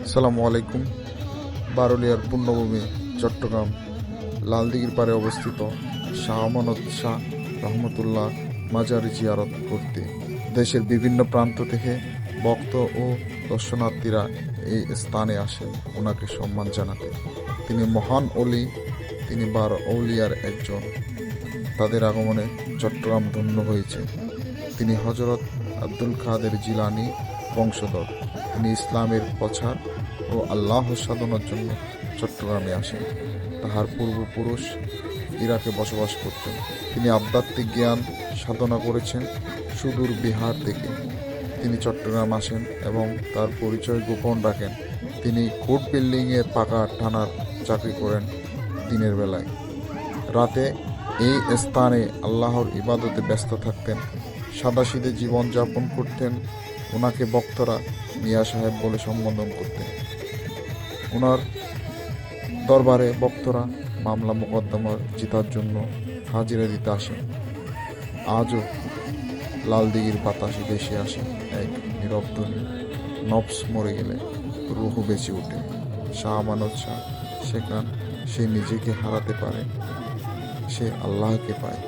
আসসালামু আলাইকুম। বারুলিয়ার পুণ্যভূমি চট্টগ্রাম লালদিঘির পাড়ে অবস্থিত শাহ আমানত শাহ রহমতুল্লাহ মাজারি জিয়ারত করতে দেশের বিভিন্ন প্রান্ত থেকে ভক্ত ও দর্শনার্থীরা এই স্থানে আসেন ওনাকে সম্মান জানাতে। তিনি মহান অলি, তিনি আউলিয়ার একজন। তাদের আগমনে চট্টগ্রাম ধন্য হয়েছে। তিনি হজরত আব্দুল কাদের জিলানী বংশধর। তিনি ইসলামের প্রচার ও আল্লাহ সাধনার জন্য চট্টগ্রামে আসেন। তাহার পূর্বপুরুষ ইরাকে বসবাস করতেন। তিনি আধ্যাত্মিক জ্ঞান সাধনা করেছেন সুদূর বিহার থেকে। তিনি চট্টগ্রাম আসেন এবং তার পরিচয় গোপন রাখেন। তিনি কোর্ট বিল্ডিংয়ের পাকা টানার চাকরি করেন দিনের বেলায়। রাতে এই স্থানে আল্লাহর ইবাদতে ব্যস্ত থাকতেন, সাদাসিধে জীবনযাপন করতেন। ওনাকে ভক্তরা মিয়া সাহেব বলে সম্বোধন করতেন। ওনার দরবারে ভক্তরা মামলা মোকদ্দমা জেতার জন্য হাজিরা দিতে আসেন। আজও লালদিঘির বাতাসে ভেসে আসে এক নীরব ধ্বনি, নফস মরে গেলে রুহু বেঁচে ওঠে। শাহ আমানত শাহ শেখান, সে নিজেকে হারাতে পারে, সে আল্লাহকে পায়।